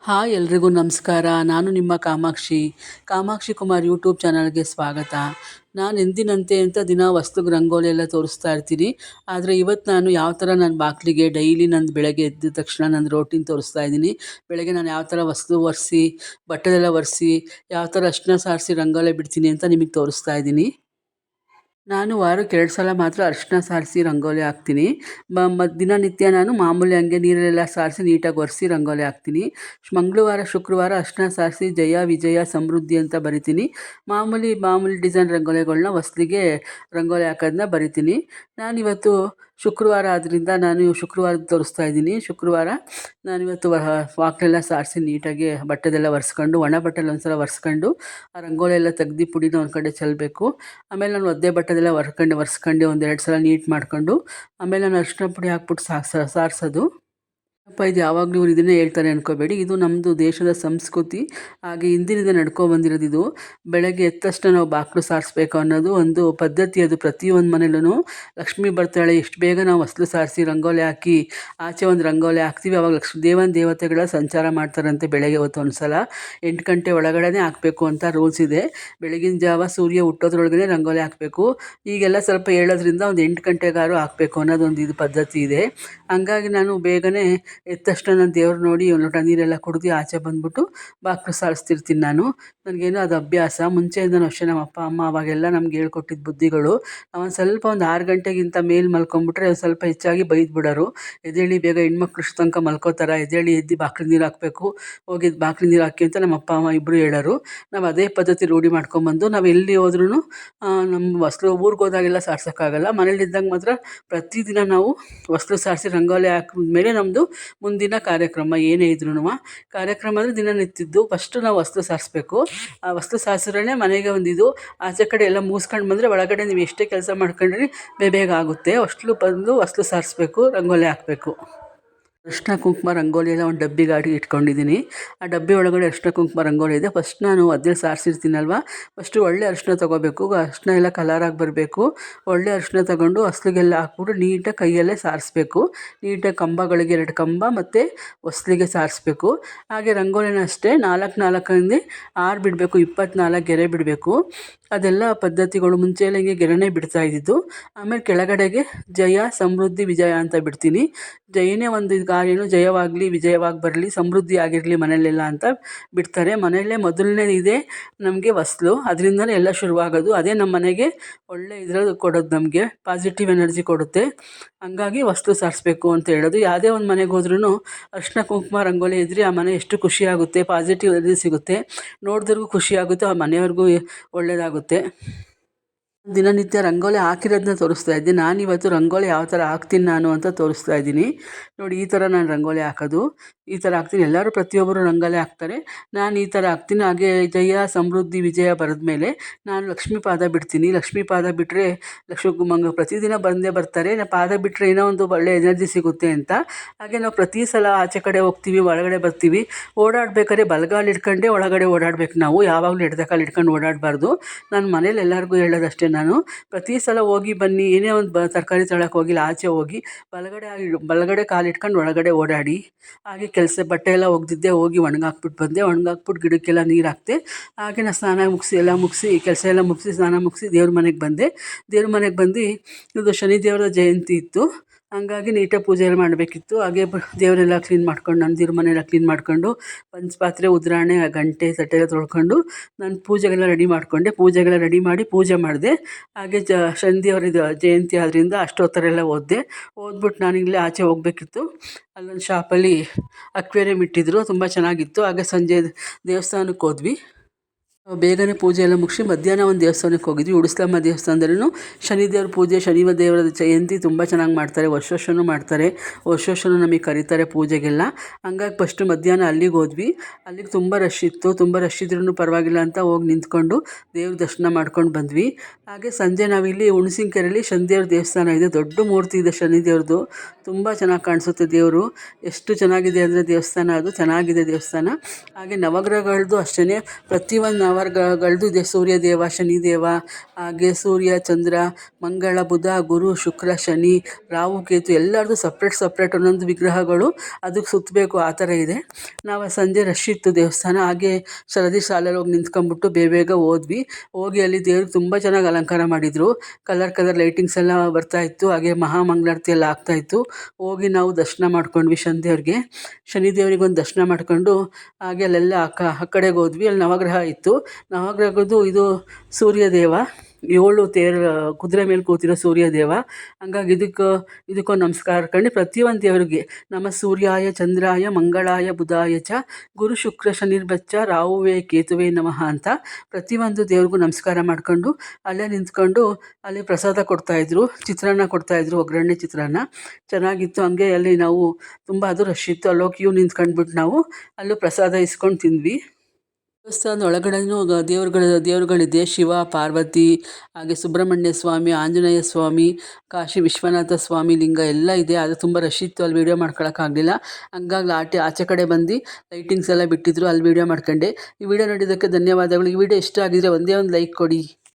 Hi ಎಲ್ರಿಗೂ ನಮಸ್ಕಾರ. ನಾನು ನಿಮ್ಮ ಕಾಮಾಕ್ಷಿ ಕುಮಾರ್ ಯೂಟ್ಯೂಬ್ ಚಾನಲ್ಗೆ ಸ್ವಾಗತ. ನಾನು ಎಂದಿನಂತೆ ಅಂತ ದಿನ ವಸ್ತು ರಂಗೋಲಿ ಎಲ್ಲ ತೋರಿಸ್ತಾ ಇರ್ತೀನಿ. ಆದರೆ ಇವತ್ತು ನಾನು ಯಾವ ಥರ ನನ್ನ ಬಾಗಿಲಿಗೆ ಡೈಲಿ ನಂದು ಬೆಳಗ್ಗೆ ಎದ್ದ ತಕ್ಷಣ ನನ್ನ ರೋಟೀನ್ ತೋರಿಸ್ತಾ ಇದ್ದೀನಿ. ಬೆಳಗ್ಗೆ ನಾನು ಯಾವ ಥರ ವಸ್ತು ಒರೆಸಿ ಬಟ್ಟೆದೆಲ್ಲ ಒರೆಸಿ ಯಾವ ಥರ ಅರಿಶಿನ ಸಾರಿಸಿ ರಂಗೋಲಿ ಬಿಡ್ತೀನಿ ಅಂತ ನಿಮಗೆ ತೋರಿಸ್ತಾ ಇದ್ದೀನಿ. ನಾನು ವಾರಕ್ಕೆ 2 ಸಲ ಮಾತ್ರ ಅರಿಶಿನ ಸಾರಿಸಿ ರಂಗೋಲಿ ಹಾಕ್ತೀನಿ. ದಿನನಿತ್ಯ ನಾನು ಮಾಮೂಲಿ ಹಂಗೆ ನೀರಲ್ಲೆಲ್ಲ ಸಾರಿಸಿ ನೀಟಾಗಿ ಒರೆಸಿ ರಂಗೋಲಿ ಹಾಕ್ತೀನಿ. ಮಂಗಳವಾರ ಶುಕ್ರವಾರ ಅರಿಶಿನ ಸಾರಿಸಿ ಜಯ ವಿಜಯ ಸಮೃದ್ಧಿ ಅಂತ ಬರಿತೀನಿ. ಮಾಮೂಲಿ ಡಿಸೈನ್ ರಂಗೋಲಿಗಳನ್ನ ಹೊಸ್ಲಿಗೆ ರಂಗೋಲಿ ಹಾಕೋದನ್ನ ಬರಿತೀನಿ. ನಾನಿವತ್ತು ಶುಕ್ರವಾರ ಆದ್ದರಿಂದ ನಾನು ಶುಕ್ರವಾರದ ತೋರಿಸ್ತಾ ಇದ್ದೀನಿ. ಶುಕ್ರವಾರ ನಾನಿವತ್ತು ವಾಕ್ಲೆಲ್ಲ ಸಾರಿಸಿ ನೀಟಾಗಿ ಬಟ್ಟೆದೆಲ್ಲ ಒರೆಸ್ಕೊಂಡು ಒಣ ಬಟ್ಟೆಲ್ಲ ಒಂದು ಸಲ ಒರೆಸ್ಕೊಂಡು ಆ ರಂಗೋಲಿ ಎಲ್ಲ ತೆಗ್ದು ಪುಡಿನ ಒಂದು ಕಡೆ ಚೆಲ್ಲಬೇಕು. ಆಮೇಲೆ ನಾನು ಒದ್ದೆ ಬಟ್ಟೆದೆಲ್ಲ ಒರೆಸ್ಕೊಂಡು ಒಂದು 2 ಸಲ ನೀಟ್ ಮಾಡ್ಕೊಂಡು ಆಮೇಲೆ ನಾನು ಅರಿಶಿನ ಪುಡಿ ಹಾಕ್ಬಿಟ್ಟು ಸಾರಿಸೋದು. ಇದು ಯಾವಾಗಲೂ ಇವ್ರು ಇದನ್ನೇ ಹೇಳ್ತಾರೆ ಅನ್ಕೋಬೇಡಿ. ಇದು ನಮ್ಮದು ದೇಶದ ಸಂಸ್ಕೃತಿ. ಹಾಗೆ ಹಿಂದಿನಿಂದ ನಡ್ಕೊಬಂದಿರೋದು ಇದು. ಬೆಳಗ್ಗೆ ಎದ್ದ ತಕ್ಷಣ ನಾವು ಬಾಗಿಲು ಸಾರಿಸ್ಬೇಕು ಅನ್ನೋದು ಒಂದು ಪದ್ಧತಿ. ಅದು ಪ್ರತಿಯೊಂದು ಮನೇಲೂ ಲಕ್ಷ್ಮಿ ಬರ್ತಾಳೆ, ಎಷ್ಟು ಬೇಗ ನಾವು ಹೊಸ್ಲು ಸಾರಿಸಿ ರಂಗೋಲಿ ಹಾಕಿ ಆಚೆ ಒಂದು ರಂಗೋಲಿ ಹಾಕ್ತೀವಿ. ಆವಾಗ ದೇವತೆಗಳ ಸಂಚಾರ ಮಾಡ್ತಾರಂತೆ. ಬೆಳಗ್ಗೆ ಹೊತ್ತು ಒಂದು ಸಲ 8 ಗಂಟೆ ಒಳಗಡೆ ಹಾಕಬೇಕು ಅಂತ ರೂಲ್ಸ್ ಇದೆ. ಬೆಳಗಿನ ಜಾವ ಸೂರ್ಯ ಹುಟ್ಟೋದ್ರೊಳಗಡೆ ರಂಗೋಲಿ ಹಾಕಬೇಕು. ಈಗೆಲ್ಲ ಸ್ವಲ್ಪ ಹೇಳೋದ್ರಿಂದ ಒಂದು 8 ಗಂಟೆಗಾರು ಹಾಕಬೇಕು ಅನ್ನೋದೊಂದು ಇದು ಪದ್ಧತಿ ಇದೆ. ಹಂಗಾಗಿ ನಾನು ಬೇಗನೆ ಎದ್ದ ತಕ್ಷಣ ನಾನು ದೇವ್ರು ನೋಡಿ ಒಂದು ಲೋಟ ನೀರೆಲ್ಲ ಕುಡ್ದು ಆಚೆ ಬಂದುಬಿಟ್ಟು ಬಾಗಿಲು ಸಾರಿಸ್ತಿರ್ತೀನಿ. ನನಗೇನೋ ಅದು ಅಭ್ಯಾಸ. ಮುಂಚೆಯಿಂದನೂ ಅಷ್ಟೇ ನಮ್ಮ ಅಪ್ಪ ಅಮ್ಮ ಅವಾಗೆಲ್ಲ ನಮ್ಗೆ ಹೇಳ್ಕೊಟ್ಟಿದ್ದ ಬುದ್ಧಿಗಳು. ಒಂದು ಸ್ವಲ್ಪ ಒಂದು 6 ಗಂಟೆಗಿಂತ ಮೇಲೆ ಮಲ್ಕೊಂಬಿಟ್ರೆ ಒಂದು ಸ್ವಲ್ಪ ಹೆಚ್ಚಾಗಿ ಬೈದ್ಬಿಡೋರು. ಎದ್ದೇಳಿ ಬೇಗ ಹೆಣ್ಮಕ್ಳು ಇಷ್ಟು ತನಕ ಮಲ್ಕೋತಾರೆ, ಎದ್ದೇಳಿ ಎದ್ದು ಬಾಗಿಲು ನೀರು ಹಾಕಬೇಕು, ಹೋಗಿ ಬಾಗಿಲು ನೀರು ಹಾಕಿ ಅಂತ ನಮ್ಮ ಅಪ್ಪ ಅಮ್ಮ ಇಬ್ಬರು ಹೇಳೋರು. ನಾವು ಅದೇ ಪದ್ಧತಿ ರೂಢಿ ಮಾಡ್ಕೊಂಬಂದು ನಾವು ಎಲ್ಲಿ ಹೋದ್ರೂ ನಮ್ಮ ಹೊಸ್ಲು ಊರಿಗೆ ಹೋದಾಗೆಲ್ಲ ಸಾರ್ಸೋಕ್ಕಾಗಲ್ಲ. ಮನೇಲಿದ್ದಾಗ ಮಾತ್ರ ಪ್ರತಿದಿನ ನಾವು ಹೊಸ್ಲು ಸಾರಿಸಿ ರಂಗೋಲಿ ಹಾಕಿದ್ಮೇಲೆ ನಮ್ಮದು ಮುಂದಿನ ಕಾರ್ಯಕ್ರಮ ಏನೇ ಇದ್ರೂ ಕಾರ್ಯಕ್ರಮ ಅಂದರೆ ದಿನನಿತ್ಯದ್ದು. ಫಸ್ಟು ನಾವು ಹೊಸ್ಲು ಸಾರಿಸ್ಬೇಕು. ಆ ಹೊಸ್ಲು ಸಾರಿಸಿದ್ರೇ ಮನೆಗೆ ಒಂದಿದು. ಆಚೆ ಕಡೆ ಎಲ್ಲ ಮುಗಿಸ್ಕೊಂಡು ಬಂದರೆ ಒಳಗಡೆ ನೀವು ಎಷ್ಟೇ ಕೆಲಸ ಮಾಡ್ಕೊಂಡ್ರೆ ಬೇಗ ಆಗುತ್ತೆ. ಹೊಸ್ಲು ಸಾರಿಸ್ಬೇಕು, ರಂಗೋಲಿ ಹಾಕಬೇಕು. ಅರಿಶಿನ ಕುಂಕುಮ ರಂಗೋಲಿ ಎಲ್ಲ ಒಂದು ಡಬ್ಬಿ ಗಾಡಿ ಇಟ್ಕೊಂಡಿದ್ದೀನಿ. ಆ ಡಬ್ಬಿ ಒಳಗಡೆ ಅರಿಶಿನ ಕುಂಕುಮ ರಂಗೋಲಿ ಇದೆ. ಫಸ್ಟ್ ನಾನು ಅದ್ರಲ್ಲಿ ಸಾರಿಸಿರ್ತೀನಲ್ವ, ಫಸ್ಟು ಒಳ್ಳೆ ಅರಿಶಿನ ತೊಗೋಬೇಕು. ಅರಿಶಿನ ಎಲ್ಲ ಕಲರಾಗಿ ಬರಬೇಕು. ಒಳ್ಳೆ ಅರಿಶಿನ ತೊಗೊಂಡು ಹೊಸ್ಲಿಗೆಲ್ಲ ಹಾಕ್ಬಿಟ್ಟು ನೀಟಾಗಿ ಕೈಯಲ್ಲೇ ಸಾರಿಸ್ಬೇಕು. ನೀಟಾಗಿ ಕಂಬಗಳಿಗೆ 2 ಕಂಬ ಮತ್ತು ಹೊಸ್ಲಿಗೆ ಸಾರಿಸ್ಬೇಕು. ಹಾಗೆ ರಂಗೋಲಿನ ಅಷ್ಟೇ 4 6 ಬಿಡಬೇಕು, 24 ಗೆರೆ ಬಿಡಬೇಕು. ಅದೆಲ್ಲ ಪದ್ಧತಿಗಳು. ಮುಂಚೆ ಎಲ್ಲ ಹಿಂಗೆ ಗೆರೆನೇ ಬಿಡ್ತಾ ಇದ್ದಿದ್ದು. ಆಮೇಲೆ ಕೆಳಗಡೆಗೆ ಜಯ ಸಮೃದ್ಧಿ ವಿಜಯ ಅಂತ ಬಿಡ್ತೀನಿ. ಜಯನೇ ಒಂದು ಕಾರ್ಯನೂ ಜಯವಾಗಲಿ, ವಿಜಯವಾಗಿ ಬರಲಿ, ಸಮೃದ್ಧಿ ಆಗಿರಲಿ ಮನೆಯಲ್ಲೆಲ್ಲ ಅಂತ ಬಿಡ್ತಾರೆ. ಮನೆಯಲ್ಲೇ ಮೊದಲನೇ ಇದೆ ನಮಗೆ ಹೊಸ್ಲು. ಅದರಿಂದಲೇ ಎಲ್ಲ ಶುರುವಾಗೋದು. ಅದೇ ನಮ್ಮ ಮನೆಗೆ ಒಳ್ಳೆ ಇದ್ರಲ್ಲಿ ಕೊಡೋದು, ನಮಗೆ ಪಾಸಿಟಿವ್ ಎನರ್ಜಿ ಕೊಡುತ್ತೆ. ಹಂಗಾಗಿ ಹೊಸ್ಲು ಸಾರಿಸ್ಬೇಕು ಅಂತ ಹೇಳೋದು. ಯಾವುದೇ ಒಂದು ಮನೆಗೆ ಹೋದ್ರೂ ಅರಿಶಿನ ಕುಂಕುಮ ರಂಗೋಲಿ ಇದ್ದರೆ ಆ ಮನೆ ಎಷ್ಟು ಖುಷಿಯಾಗುತ್ತೆ, ಪಾಸಿಟಿವ್ ಎನರ್ಜಿ ಸಿಗುತ್ತೆ, ನೋಡಿದ್ರಿಗೂ ಖುಷಿಯಾಗುತ್ತೆ, ಆ ಮನೆಯವ್ರಿಗೂ ಒಳ್ಳೆಯದಾಗುತ್ತೆ. ದಿನನಿತ್ಯ ರಂಗೋಲಿ ಹಾಕಿರೋದನ್ನ ತೋರಿಸ್ತಾ ಇದ್ದೆ. ನಾನಿವತ್ತು ರಂಗೋಲಿ ಯಾವ ಥರ ಹಾಕ್ತೀನಿ ನಾನು ಅಂತ ತೋರಿಸ್ತಾ ಇದ್ದೀನಿ. ನೋಡಿ, ಈ ಥರ ನಾನು ರಂಗೋಲಿ ಹಾಕೋದು. ಈ ಥರ ಹಾಕ್ತೀನಿ. ಎಲ್ಲರೂ ಪ್ರತಿಯೊಬ್ಬರು ರಂಗೋಲಿ ಹಾಕ್ತಾರೆ, ನಾನು ಈ ಥರ ಹಾಕ್ತೀನಿ. ಹಾಗೆ ಜಯ ಸಮೃದ್ಧಿ ವಿಜಯ ಬರೆದ್ಮೇಲೆ ನಾನು ಲಕ್ಷ್ಮೀ ಪಾದ ಬಿಡ್ತೀನಿ. ಲಕ್ಷ್ಮೀ ಪಾದ ಬಿಟ್ಟರೆ ಪ್ರತಿದಿನ ಬಂದೇ ಬರ್ತಾರೆ. ಪಾದ ಬಿಟ್ಟರೆ ಏನೋ ಒಂದು ಒಳ್ಳೆ ಎನರ್ಜಿ ಸಿಗುತ್ತೆ ಅಂತ. ಹಾಗೆ ನಾವು ಪ್ರತಿ ಸಲ ಆಚೆ ಕಡೆ ಹೋಗ್ತೀವಿ, ಒಳಗಡೆ ಬರ್ತೀವಿ, ಓಡಾಡ್ಬೇಕಾದ್ರೆ ಬಲಗಾಲು ಇಟ್ಕೊಂಡೇ ಒಳಗಡೆ ಓಡಾಡ್ಬೇಕು. ನಾವು ಯಾವಾಗಲೂ ಎಡದ ಕಾಲು ಇಟ್ಕೊಂಡು ಓಡಾಡಬಾರ್ದು. ನಾನು ಮನೇಲಿ ಎಲ್ಲರಿಗೂ ಹೇಳೋದಷ್ಟೇ. ನಾನು ಪ್ರತಿ ಸಲ ಹೋಗಿ ಬನ್ನಿ, ಏನೇ ಒಂದು ತರಕಾರಿ ತಗೊಳಕ್ಕೆ ಹೋಗಿಲ್ಲ, ಆಚೆ ಹೋಗಿ ಬಲಗಡೆ ಕಾಲು ಇಟ್ಕೊಂಡು ಒಳಗಡೆ ಓಡಾಡಿ. ಹಾಗೆ ಬಟ್ಟೆ ಎಲ್ಲ ಒಗೆದಿದ್ದೆ, ಹೋಗಿ ಒಣಗಾಕ್ಬಿಟ್ಟು ಬಂದೆ. ಒಣಗಾಕ್ಬಿಟ್ಟು ಗಿಡಕ್ಕೆಲ್ಲ ನೀರು ಹಾಕ್ತೆ. ಹಾಗೆ ನಾನು ಸ್ನಾನ ಮುಗಿಸಿ ಕೆಲಸ ಎಲ್ಲ ಮುಗಿಸಿ ಸ್ನಾನ ಮುಗಿಸಿ ದೇವ್ರ ಮನೆಗೆ ಬಂದೆ. ದೇವ್ರ ಮನೆಗೆ ಬಂದು ಇದು ಶನಿದೇವರ ಜಯಂತಿ ಇತ್ತು. ಹಂಗಾಗಿ ನೀಟಾಗಿ ಪೂಜೆ ಎಲ್ಲ ಮಾಡಬೇಕಿತ್ತು. ಹಾಗೆ ದೇವರೆಲ್ಲ ಕ್ಲೀನ್ ಮಾಡ್ಕೊಂಡು, ನಾನು ದೇವ್ರ ಮನೆಯೆಲ್ಲ ಕ್ಲೀನ್ ಮಾಡ್ಕೊಂಡು, ಪಂಚಪಾತ್ರೆ ಉದ್ರಾಣೆ ಗಂಟೆ ತಟ್ಟೆ ಎಲ್ಲ ತೊಳ್ಕೊಂಡು ನಾನು ಪೂಜೆಗೆಲ್ಲ ರೆಡಿ ಮಾಡಿಕೊಂಡೆ. ಪೂಜೆಗೆಲ್ಲ ರೆಡಿ ಮಾಡಿ ಪೂಜೆ ಮಾಡಿದೆ. ಹಾಗೆ ಶನಿದೇವರ ಜಯಂತಿ ಆದ್ದರಿಂದ ಅಷ್ಟೊತ್ತರೆಲ್ಲ ಓದ್ಬಿಟ್ಟು ನಾನು ಇಲ್ಲೇ ಆಚೆ ಹೋಗಬೇಕಿತ್ತು. ಅಲ್ಲೊಂದು ಶಾಪಲ್ಲಿ ಅಕ್ವೇರಿಯಂ ಇಟ್ಟಿದ್ರು, ತುಂಬ ಚೆನ್ನಾಗಿತ್ತು. ಹಾಗೆ ಸಂಜೆ ದೇವಸ್ಥಾನಕ್ಕೆ ಹೋದ್ವಿ. ಬೇಗನೆ ಪೂಜೆ ಎಲ್ಲ ಮುಗಿಸಿ ಮಧ್ಯಾಹ್ನ ಒಂದು ದೇವಸ್ಥಾನಕ್ಕೆ ಹೋಗಿದ್ವಿ. ಉಡಿಸ್ಲಮ್ಮ ದೇವಸ್ಥಾನದಲ್ಲೂ ಶನಿದೇವ್ರ ಪೂಜೆ, ಶನಿದೇವರ ಜಯಂತಿ ತುಂಬ ಚೆನ್ನಾಗಿ ಮಾಡ್ತಾರೆ. ವರ್ಷವೂ ಮಾಡ್ತಾರೆ. ವರ್ಷವೂ ನಮಗೆ ಕರೀತಾರೆ ಪೂಜೆಗೆಲ್ಲ. ಹಂಗಾಗಿ ಫಸ್ಟು ಮಧ್ಯಾಹ್ನ ಅಲ್ಲಿಗೆ ಹೋದ್ವಿ. ಅಲ್ಲಿಗೆ ತುಂಬ ರಶ್ ಇತ್ತು. ತುಂಬ ರಶ್ ಇದ್ರೂ ಪರವಾಗಿಲ್ಲ ಅಂತ ಹೋಗಿ ನಿಂತ್ಕೊಂಡು ದೇವ್ರ ದರ್ಶನ ಮಾಡ್ಕೊಂಡು ಬಂದ್ವಿ. ಹಾಗೆ ಸಂಜೆ ನಾವಿಲ್ಲಿ ಹುಣಸಿನಕೆರೆಯಲ್ಲಿ ಶನಿದೇವ್ರ ದೇವಸ್ಥಾನ ಇದೆ. ದೊಡ್ಡ ಮೂರ್ತಿ ಇದೆ ಶನಿದೇವ್ರದ್ದು. ತುಂಬ ಚೆನ್ನಾಗಿ ಕಾಣಿಸುತ್ತೆ ದೇವರು. ಎಷ್ಟು ಚೆನ್ನಾಗಿದೆ ಅಂದರೆ ದೇವಸ್ಥಾನ, ಅದು ಚೆನ್ನಾಗಿದೆ ದೇವಸ್ಥಾನ. ಹಾಗೆ ನವಗ್ರಹಗಳದ್ದು ಅಷ್ಟೇ. ಪ್ರತಿಯೊಂದು ನವಗ್ರಹಗಳದ್ದು ಇದೆ. ಸೂರ್ಯದೇವ, ಶನಿದೇವ, ಹಾಗೆ ಸೂರ್ಯ, ಚಂದ್ರ, ಮಂಗಳ, ಬುಧ, ಗುರು, ಶುಕ್ರ, ಶನಿ, ರಾಹು, ಕೇತು ಎಲ್ಲರದ್ದು ಸಪ್ರೇಟ್ ಒಂದೊಂದು ವಿಗ್ರಹಗಳು ಅದಕ್ಕೆ ಸುತ್ತಬೇಕು, ಆ ಥರ ಇದೆ. ನಾವು ಸಂಜೆ ರಶ್ ಇತ್ತು ದೇವಸ್ಥಾನ. ಹಾಗೆ ಸರದಿ ಸಾಲಲ್ಲಿ ಹೋಗಿ ನಿಂತ್ಕೊಂಡ್ಬಿಟ್ಟು ಬೇಗ ಹೋದ್ವಿ. ಹೋಗಿ ಅಲ್ಲಿ ದೇವ್ರಿಗೆ ತುಂಬ ಚೆನ್ನಾಗಿ ಅಲಂಕಾರ ಮಾಡಿದರು. ಕಲರ್ ಲೈಟಿಂಗ್ಸ್ ಎಲ್ಲ ಬರ್ತಾಯಿತ್ತು. ಹಾಗೆ ಮಹಾಮಂಗಳಾರತಿ ಎಲ್ಲ ಆಗ್ತಾಯಿತ್ತು. ಹೋಗಿ ನಾವು ದರ್ಶನ ಮಾಡ್ಕೊಂಡ್ವಿ ಶನಿದೇವ್ರಿಗೆ ಒಂದು ದರ್ಶನ ಮಾಡ್ಕೊಂಡು ಹಾಗೆ ಅಲ್ಲೆಲ್ಲ ಆ ಕಡೆಗೆ ಹೋದ್ವಿ. ಅಲ್ಲಿ ನವಗ್ರಹ ಇತ್ತು. ನವಗ್ರಹದ್ದು ಇದು ಸೂರ್ಯದೇವ, 7 ಕುದುರೆ ಮೇಲೆ ಕೂತಿರೋ ಸೂರ್ಯದೇವ. ಹಂಗಾಗಿ ಇದಕ್ಕೊಂದು ನಮಸ್ಕಾರ ಹಾಕೊಂಡು ಪ್ರತಿಯೊಂದು ದೇವರಿಗೆ ನಮ ಸೂರ್ಯಾಯ ಚಂದ್ರಾಯ ಮಂಗಳಾಯ ಬುಧಾಯ ಚ ಗುರು ಶುಕ್ರ ಶನಿರ್ಬಚ್ಚ ರಾಹುವೇ ಕೇತುವೆ ನಮಃ ಅಂತ ಪ್ರತಿಯೊಂದು ದೇವ್ರಿಗೂ ನಮಸ್ಕಾರ ಮಾಡ್ಕೊಂಡು ಅಲ್ಲೇ ನಿಂತ್ಕೊಂಡು ಅಲ್ಲಿ ಪ್ರಸಾದ ಕೊಡ್ತಾಯಿದ್ರು. ಚಿತ್ರಾನ್ನ ಕೊಡ್ತಾಯಿದ್ರು, ಒಗ್ಗರಣೆ ಚಿತ್ರಾನ್ನ ಚೆನ್ನಾಗಿತ್ತು. ಹಂಗೆ ಅಲ್ಲಿ ನಾವು ತುಂಬ ಅದು ರಶ್ ಇತ್ತು. ಅಲ್ಲೋಗಿ ಕ್ಯೂ ನಿಂತ್ಕೊಂಡ್ಬಿಟ್ಟು ನಾವು ಅಲ್ಲೂ ಪ್ರಸಾದ ಇಸ್ಕೊಂಡು ತಿಂದ್ವಿ. ದೇವಸ್ಥಾನದ ಒಳಗಡೆನೂ ದೇವರುಗಳಿದೆ. ಶಿವ, ಪಾರ್ವತಿ, ಹಾಗೆ ಸುಬ್ರಹ್ಮಣ್ಯ ಸ್ವಾಮಿ, ಆಂಜನೇಯ ಸ್ವಾಮಿ, ಕಾಶಿ ವಿಶ್ವನಾಥ ಸ್ವಾಮಿ ಲಿಂಗ ಎಲ್ಲ ಇದೆ. ಅದು ತುಂಬ ರಶ್ ಇತ್ತು, ಅಲ್ಲಿ ವೀಡಿಯೋ ಮಾಡ್ಕೊಳಕ್ಕಾಗಲಿಲ್ಲ. ಹಂಗಾಗಿ ಆಚೆ ಕಡೆ ಬಂದು ಲೈಟಿಂಗ್ಸ್ ಎಲ್ಲ ಬಿಟ್ಟಿದ್ರು, ಅಲ್ಲಿ ವೀಡಿಯೋ ಮಾಡ್ಕೊಂಡೆ. ಈ ವಿಡಿಯೋ ನೋಡಿದ್ದಕ್ಕೆ ಧನ್ಯವಾದಗಳು. ಈ ವಿಡಿಯೋ ಇಷ್ಟ ಆಗಿದ್ರೆ ಒಂದೇ ಒಂದು ಲೈಕ್ ಕೊಡಿ.